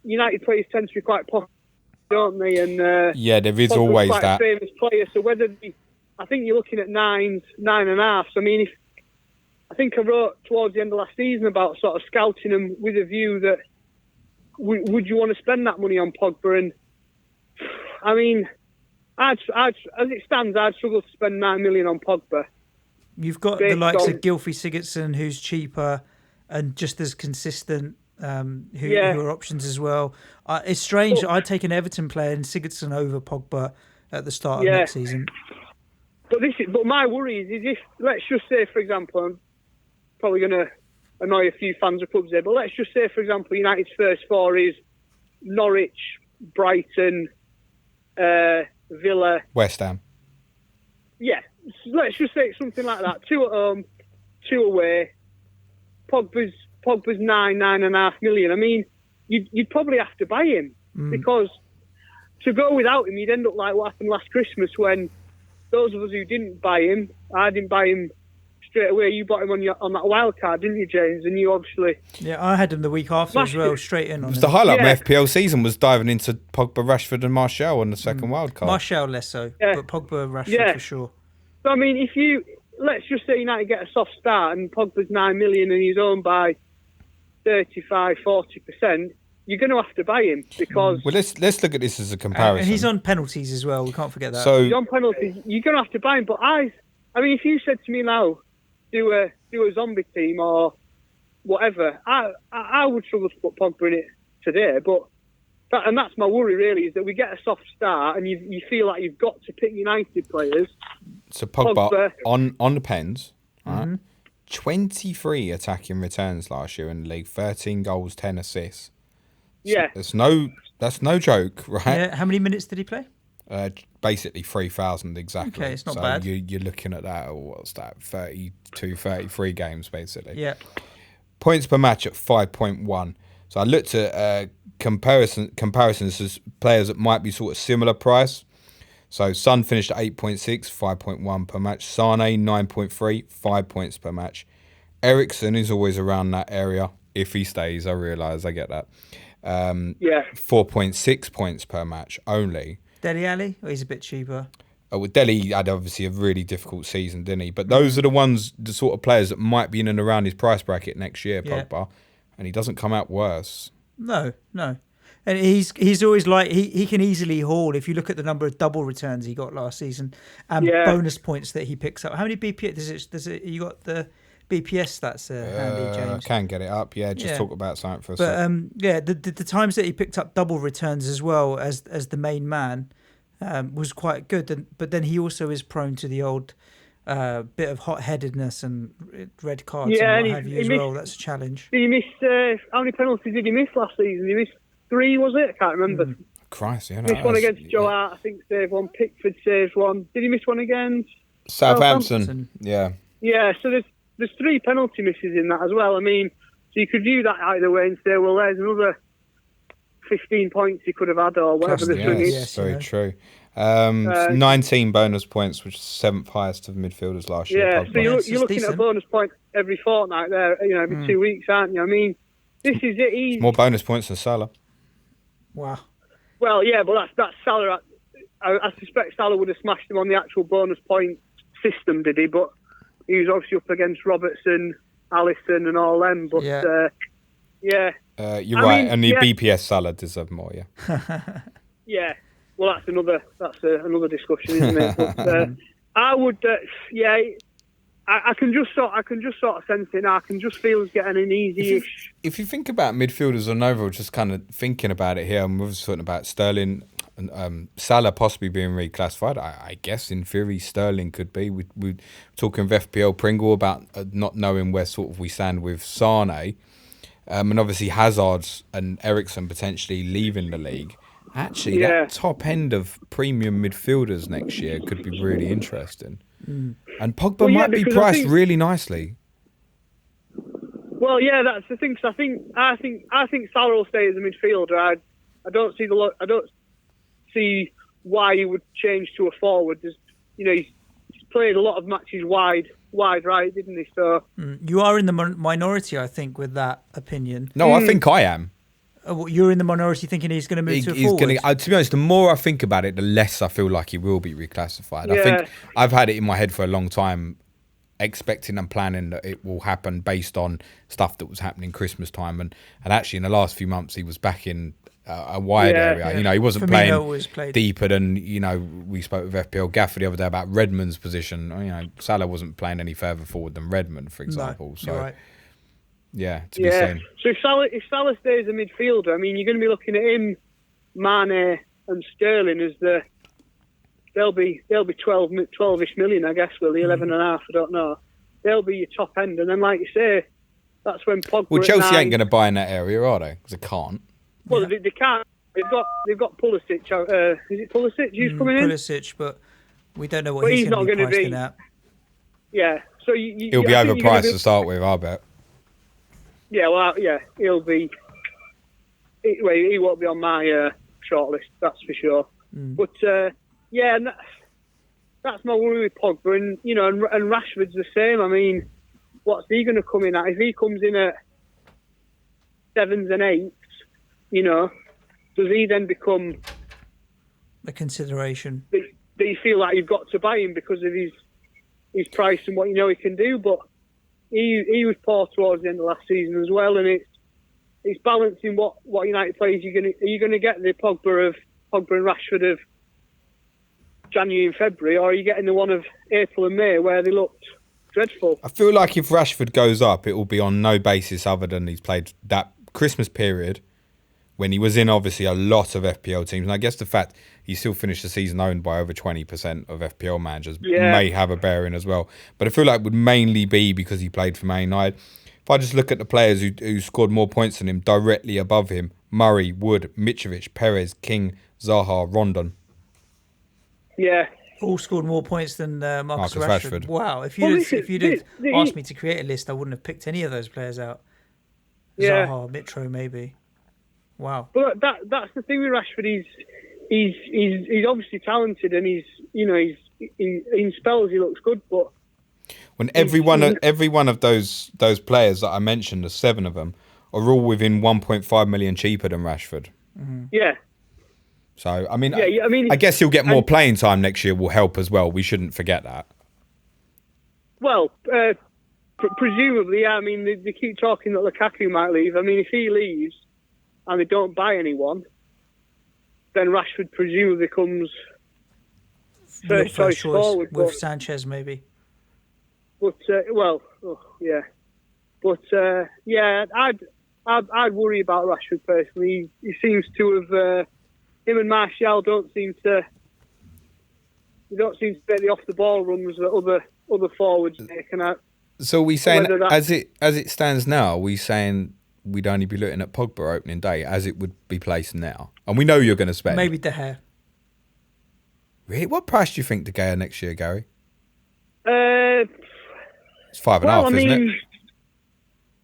United players tend to be quite popular, don't they? And yeah, there is Pogba's always quite that. a famous player. So I think you're looking at 9.5. So I mean, I think I wrote towards the end of last season about sort of scouting him with a view that would you want to spend that money on Pogba? And I mean, as it stands, I'd struggle to spend 9 million on Pogba. You've got the likes of Gylfi Sigurdsson, who's cheaper and just as consistent, who are options as well. It's strange. I'd take an Everton player and Sigurdsson over Pogba at the start of next season. But my worry is if, let's just say, for example, I'm probably going to annoy a few fans of clubs there, but let's just say, for example, United's first 4 is Norwich, Brighton, Villa, West Ham. Yeah, let's just say something like that. 2 at home, 2 away. Pogba's 9.5 million. I mean, you'd probably have to buy him because to go without him, you'd end up like what happened last Christmas when those of us who didn't buy him, I didn't buy him straight away. You bought him on that wild card, didn't you, James? And you obviously... Yeah, I had him the week after as well, straight in on him. The highlight of my FPL season was diving into Pogba, Rashford and Martial on the second wild card. Martial less so, but Pogba, Rashford for sure. So, I mean, let's just say United get a soft start and Pogba's 9 million and he's owned by 35-40%, you're going to have to buy him because... Well, let's look at this as a comparison. And he's on penalties as well, we can't forget that. So, he's on penalties, you're going to have to buy him, but I mean, if you said to me now, do a zombie team or whatever, I would struggle to put Pogba in it today, but that's my worry really, is that we get a soft start and you feel like you've got to pick United players. So Pogba on the pens, right? 23 attacking returns last year in the league, 13 goals, 10 assists. So that's no joke, right? Yeah. How many minutes did he play? Basically 3,000 exactly. Okay, it's not bad. You're looking at that, what's that, 32, 33 games basically. Yeah. Points per match at 5.1. So I looked at comparisons to players that might be sort of similar price. So Son finished at 8.6, 5.1 per match. Sane 9.3, 5 points per match. Eriksen is always around that area if he stays. I realise, I get that. 4.6 points per match only. Dele Alli, he's a bit cheaper. Well, Dele had obviously a really difficult season, didn't he? But those are the sort of players that might be in and around his price bracket next year, Pogba, and he doesn't come out worse. No. And he's always like, he can easily haul, if you look at the number of double returns he got last season and bonus points that he picks up. How many BPS does it you got the BPS stats handy, James? I can get it up, talk about something for a second. But the times that he picked up double returns as well as the main man was quite good. But then he also is prone to the old bit of hot-headedness and red cards and what have you as well. That's a challenge. Did he miss, how many penalties did he miss last season? He missed 3, was it? I can't remember. Christ, yeah. Missed one against Joe Hart, I think, saved one. Pickford saved one. Did he miss one against Southampton? Yeah. Yeah, so there's 3 penalty misses in that as well. I mean, so you could view that either way and say, well, there's another 15 points he could have had or whatever the swing is. Yes, very true. 19 bonus points, which is 7th highest of midfielders last year. Yeah, so you're looking at a bonus point every fortnight there, every 2 weeks, aren't you? I mean, this is it. More bonus points than Salah. Wow. Well, yeah, but that's Salah. I suspect Salah would have smashed him on the actual bonus point system, did he? But he was obviously up against Robertson, Alisson, and all them. But yeah. You're right, and the BPS Salah deserved more. Yeah. Yeah. Well, that's another discussion, isn't it? But, I would. I can just sort of sense it now. I can just feel it's getting an easy-ish. If you think about midfielders on overall, just kind of thinking about it here, and we're talking about Sterling and Salah possibly being reclassified. I guess in theory Sterling could be. We're talking with FPL Pringle about not knowing where sort of we stand with Sane, and obviously Hazard and Eriksen potentially leaving the league. Actually, that top end of premium midfielders next year could be really interesting. And Pogba might be priced really nicely. Well, yeah, that's the thing. 'Cause I think Salah will stay as a midfielder. I don't see why he would change to a forward. He's played a lot of matches wide right, didn't he? So You are in the minority, I think, with that opinion. No, I think I am. You're in the minority thinking he's going to move to a He's forward. gonna. To be honest, the more I think about it, the less I feel like he will be reclassified. I think I've had it in my head for a long time, expecting and planning that it will happen based on stuff that was happening Christmas time, and actually in the last few months he was back in a wide area. Yeah. You know, he wasn't Firmino always playing played deeper than, you know, we spoke with FPL Gaffer the other day about Redmond's position. You know, Salah wasn't playing any further forward than Redmond, for example. No, so you're right. yeah, to be seen. So if Salah stays a midfielder, I mean, you're going to be looking at him, Mane and Sterling as they'll be 12-ish million, I guess, will they? 11 and a half, I don't know. They'll be your top end, and then like you say, that's when Pogba. Well, Chelsea ain't going to buy in that area, are they? Because they can't. Well, they can't. They've got Pulisic. Is it Pulisic who's coming in? Pulisic, but we don't know what But he's he's going not to be gonna priced be- in at. Yeah. So He'll be overpriced to start with, I bet. Yeah, well, yeah, he'll be. He won't be on my shortlist, that's for sure. But yeah, and that's my worry with Pogba, and you know, and Rashford's the same. I mean, what's he going to come in at? If he comes in at 7s and 8s, you know, does he then become A consideration. do you feel like you've got to buy him because of his price and what you know he can do? But he was poor towards the end of last season as well, and it's balancing what United players are you gonna get the Pogba and Rashford of January and February, or are you getting the one of April and May where they looked dreadful? I feel like if Rashford goes up, it will be on no basis other than he's played that Christmas period when he was in obviously a lot of FPL teams. And I guess the fact he still finished the season owned by over 20% of FPL managers may have a bearing as well. But I feel like it would mainly be because he played for Man United. If I just look at the players who scored more points than him directly above him, Murray, Wood, Mitrovic, Perez, King, Zaha, Rondon. Yeah. All scored more points than Marcus Marcus Rashford. Rashford. Wow. If Well, you'd asked me to create a list, I wouldn't have picked any of those players out. Yeah. Zaha, Mitro, maybe. Wow. But that's the thing with Rashford. He's obviously talented, and he's in spells he looks good. But When every one of those players that I mentioned, the 7 of them, are all within 1.5 million cheaper than Rashford. yeah, So I mean, I mean, I guess he'll get more playing time next year. Will help as well. We shouldn't forget that. well, presumably, yeah. I mean, they keep talking that Lukaku might leave. I mean, if he leaves and they don't buy anyone, then Rashford presumably comes Your first choice forward. with Sanchez, maybe. But yeah. But yeah, I'd worry about Rashford personally. He seems to have him and Martial don't seem to get the off the ball runs that other forwards make. And So we saying Whether that- as it stands now, are we saying we'd only be looking at Pogba opening day as it would be placed now, and we know you're going to spend. Maybe De Gea. Really? What price do you think De Gea next year, Gary? It's 5.5, well, I isn't mean, it?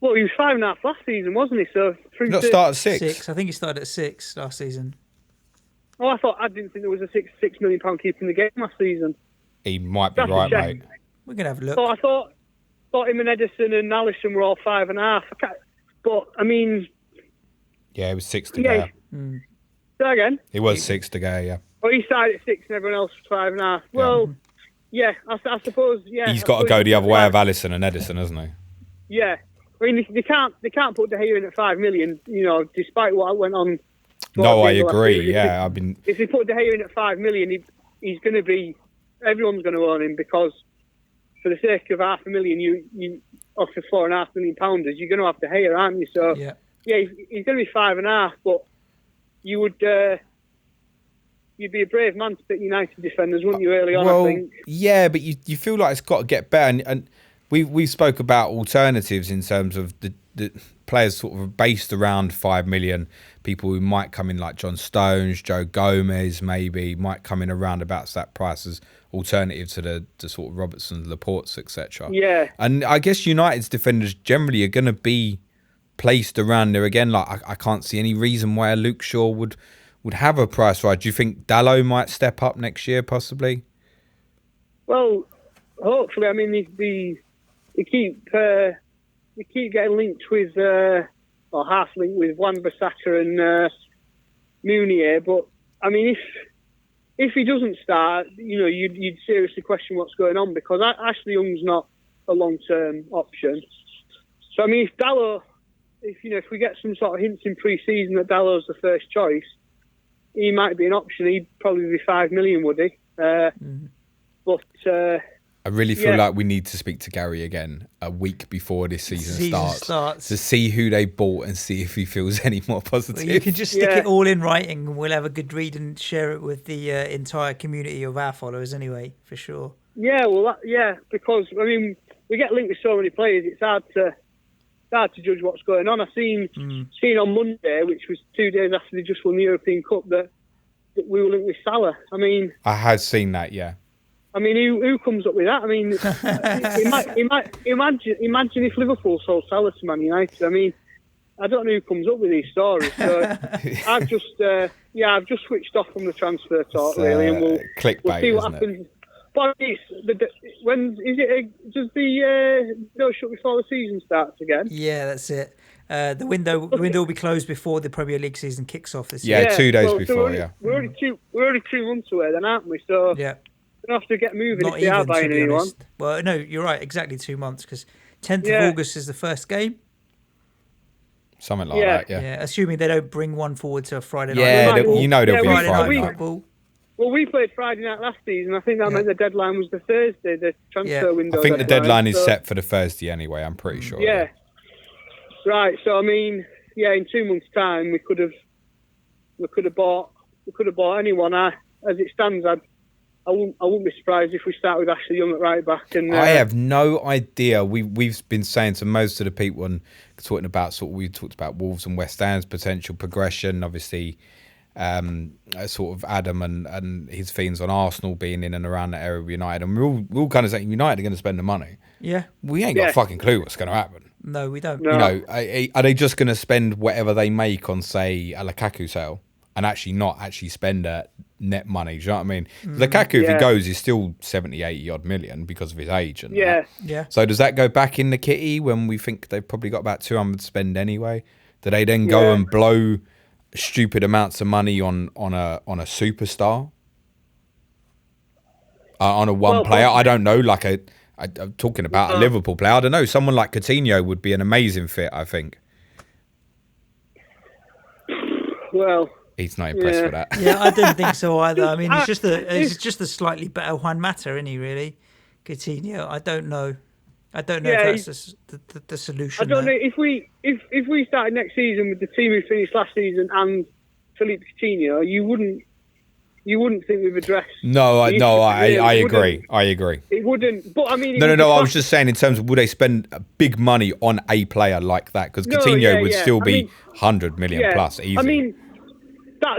well, he was 5.5 last season, wasn't he? So Not start at 6. I think he started at 6 last season. Oh, I didn't think there was a £6 million keeper in the game last season. He might be That's a right, shame. mate. We're going to have a look. So I thought him and Edison and Alisson were all 5.5. But I mean, Yeah, it was 6 De yeah. Gea. Say again. It was 6 De Gea. Yeah. Well, he started at 6 and everyone else was 5.5. Well, yeah, I suppose. Yeah, He's got to go the other way of Alisson and Edison, hasn't he? Yeah, I mean they can't put De Gea in at 5 million. You know, despite what went on. No, I towards the end of last agree. season. Yeah, If they put De Gea in at 5 million, he's going to be. Everyone's going to own him because, for the sake of £500,000, you offer £4.5 million pounders. You're going to have De Gea, aren't you? So Yeah. he's going to be 5.5. But you would. You'd be a brave man to pick United defenders, wouldn't you, early on, I think? Yeah, but you feel like it's got to get better. And we spoke about alternatives in terms of the players sort of based around 5 million. People who might come in like John Stones, Joe Gomez, maybe might come in around about that price as alternative to the sort of Robertson, Laportes, etc. Yeah. And I guess United's defenders generally are going to be placed around there again. Like I can't see any reason why a Luke Shaw would have a price rise. Do you think Dalot might step up next year, possibly? Well, hopefully, I mean, they keep getting linked with, or half linked with Wan-Bissaka and Mounier. But I mean, if he doesn't start, you'd seriously question what's going on, because Ashley Young's not a long-term option. So I mean, if Dalot, if we get some sort of hints in pre-season that Dallot's the first choice, he might be an option. He'd probably be 5 million, would he? But I really feel like we need to speak to Gary again a week before this season starts to see who they bought and see if he feels any more positive. Well, you can just stick it all in writing, and we'll have a good read and share it with the entire community of our followers anyway, for sure. Yeah, well, because I mean, we get linked with so many players, it's hard to judge what's going on. I seen on Monday, which was 2 days after they just won the European Cup, that we were linked with Salah. I mean, I had seen that, yeah. I mean, who comes up with that? I mean, imagine if Liverpool sold Salah to Man United. I mean, I don't know who comes up with these stories. So I've just switched off from the transfer talk, really, and we'll see what happens. But when is it? Does the window shut before the season starts again? Yeah, that's it. The window will be closed before the Premier League season kicks off this year. Yeah, 2 days before. We're already 2 months away, then, aren't we? So yeah. We're going to have to get moving if they are buying anyone. Well, no, you're right. Exactly 2 months, because 10th of August is the first game. Something like that, yeah. Assuming they don't bring one forward to a Friday night. Yeah, there'll be a Friday night football. Well, we played Friday night last season. I think that meant the deadline was the Thursday, the transfer window. I think the deadline is set for the Thursday anyway, I'm pretty sure. Yeah. Right, so I mean, in 2 months' time we could have bought anyone. As it stands, I wouldn't be surprised if we start with Ashley Young at right back. And I have no idea. We've been saying to most of the people and talking about we talked about Wolves and West Ham's potential progression. Obviously, sort of Adam and his fiends on Arsenal being in and around that area of United, and we're all kind of saying United are going to spend the money. Yeah, we ain't got a fucking clue what's going to happen. No, we don't. No. Are they just going to spend whatever they make on, say, a Lukaku sale? And not spend net money. Do you know what I mean? Lukaku, if he goes, is still 70, 80 odd million because of his age. And yeah. So does that go back in the kitty when we think they've probably got about 200 to spend anyway? Do they then go and blow stupid amounts of money on a superstar? On a player? I don't know. I'm talking about a Liverpool player. I don't know. Someone like Coutinho would be an amazing fit, I think. Well... He's not impressed with that. Yeah, I don't think so either. I mean, it's just a slightly better Juan Mata, isn't he, really? Coutinho. I don't know if that's the solution. I don't know if we started next season with the team who finished last season and Philippe Coutinho, you wouldn't think we've addressed. No, I agree. I agree. It wouldn't. But I mean, no. I was just saying in terms of would they spend big money on a player like that? Because Coutinho would still be 100 million plus easy. I mean.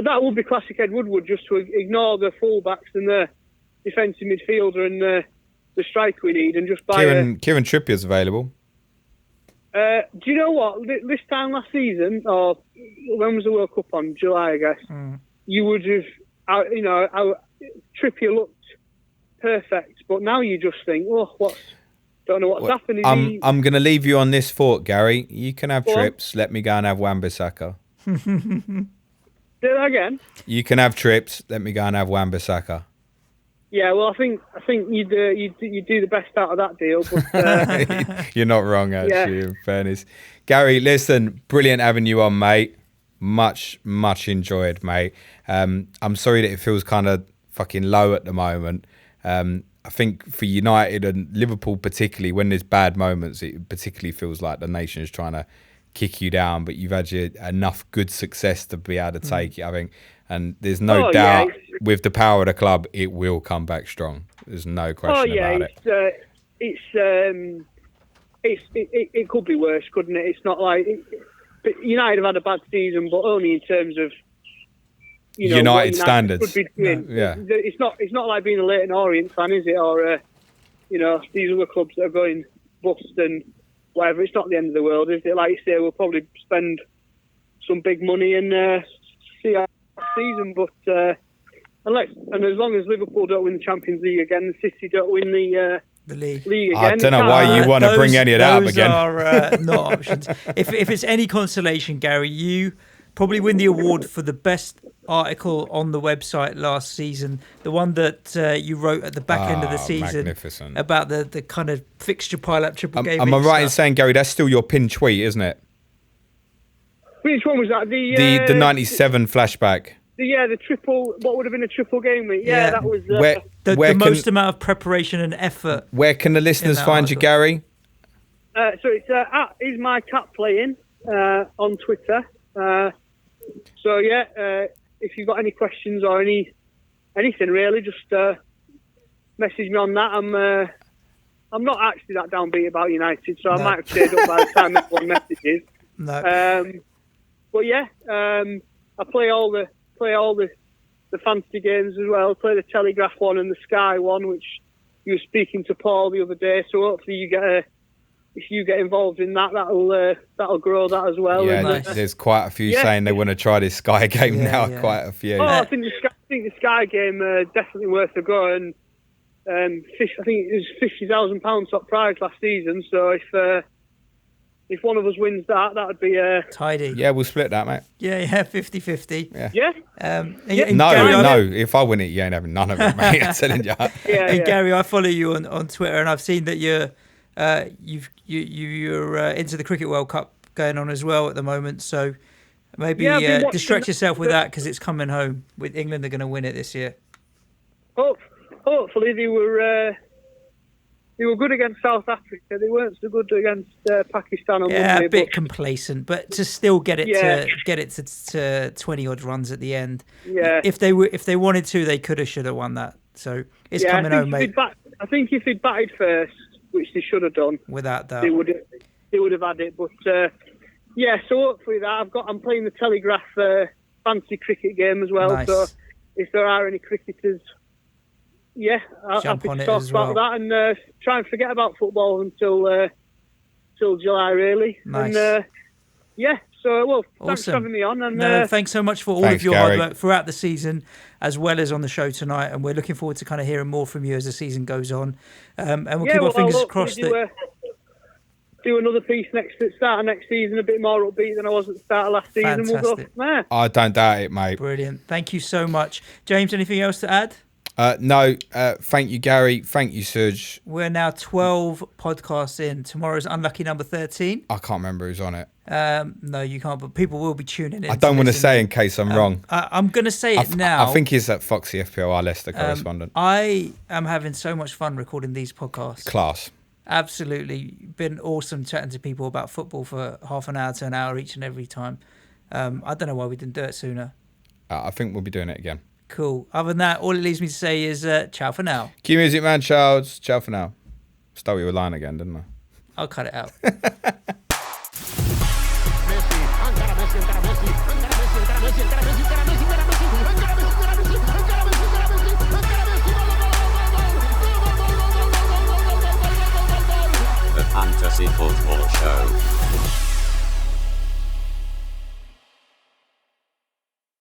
That would be classic Ed Woodward, just to ignore the fullbacks and the defensive midfielder and the striker we need, and just buy Kieran Trippier's available. Do you know what? This time last season, or when was the World Cup on? July, I guess. You would have, Trippier looked perfect, but now you just think, don't know what's happening. I'm going to leave you on this thought, Gary. You can have Trips. Let me go and have Wan-Bissaka. Do that again. You can have Trips. Let me go and have Wan-Bissaka. Yeah, well, I think you do the best out of that deal. But you're not wrong, actually. In fairness, Gary, listen, brilliant having you on, mate. Much enjoyed, mate. I'm sorry that it feels kind of fucking low at the moment. I think for United and Liverpool particularly, when there's bad moments, it particularly feels like the nation is trying to kick you down, but you've had enough good success to be able to take it, I think. And there's no doubt with the power of the club, it will come back strong. There's no question about it. It could be worse, couldn't it? It's not like United have had a bad season, but only in terms of United standards. It's not like being a Leyton Orient fan, is it? Or these other clubs that are going bust and whatever. It's not the end of the world, is it? Like you say, we'll probably spend some big money and see our season, but as long as Liverpool don't win the Champions League again, the City don't win the The league. again. I don't know why you want to bring any of that up again. Those are not options. If it's any consolation, Gary, you probably win the award for the best article on the website last season. The one that you wrote at the back end of the season. Magnificent. About the kind of fixture pile-up triple game. Am I right in saying, Gary, that's still your pinned tweet, isn't it? Which one was that? The 97 flashback. The triple, what would have been a triple game week. Yeah, that was... the most amount of preparation and effort. Where can the listeners find you, Gary? So it's at Is My Cat Playing on Twitter. If you've got any questions or anything really, just message me on that. I'm not actually that downbeat about United, so I might have cleared up by the time everyone messages. No. I play all the fantasy games as well. I play the Telegraph one and the Sky one, which you were speaking to Paul the other day. So hopefully if you get involved in that, that'll grow that as well. Yeah, and, there's quite a few saying they want to try this Sky game now. Yeah. Quite a few. I think the Sky game definitely worth a go. And I think it was £50,000 top prize last season. So if one of us wins that would be tidy. Yeah, we'll split that, mate. Yeah, 50-50. Yeah. No. If I win it, you ain't having none of it, mate. I'm telling you. Gary, I follow you on Twitter, and I've seen that you're into the Cricket World Cup going on as well at the moment. So maybe distract yourself with that because it's coming home. With England, they're going to win it this year. Hopefully, they were good against South Africa. They weren't so good against Pakistan on Monday. A bit complacent, but to still get it to 20 odd runs at the end. Yeah. If they wanted to, they should have won that. So it's coming home, mate. I think if they'd batted first, which they should have done, without doubt, they would have had it. But so hopefully that I'm playing the Telegraph fantasy cricket game as well. Nice. So if there are any cricketers. I'll happy to talk about that and try and forget about football until July, really. Nice. And awesome. Thanks for having me on. And thanks so much for all of your hard work throughout the season, as well as on the show tonight. And we're looking forward to kind of hearing more from you as the season goes on. And we'll keep our fingers crossed that. Do another piece at the start of next season, a bit more upbeat than I was at the start of last season. Fantastic. We'll go from there. I don't doubt it, mate. Brilliant. Thank you so much. James, anything else to add? No, thank you, Gary. Thank you, Serge. We're now 12 podcasts in. Tomorrow's unlucky number 13. I can't remember who's on it. No, you can't, but people will be tuning in. I don't want to say in case I'm wrong. I'm going to say it now. I think he's at Foxy FPL, our Leicester correspondent. I am having so much fun recording these podcasts. Class. Absolutely. Been awesome chatting to people about football for half an hour to an hour each and every time. I don't know why we didn't do it sooner. I think we'll be doing it again. Cool. Other than that, all it leaves me to say is ciao for now. Cue music, man, Charles. Ciao for now. Stole your line again, didn't I? I'll cut it out. The Fantasy Football Show.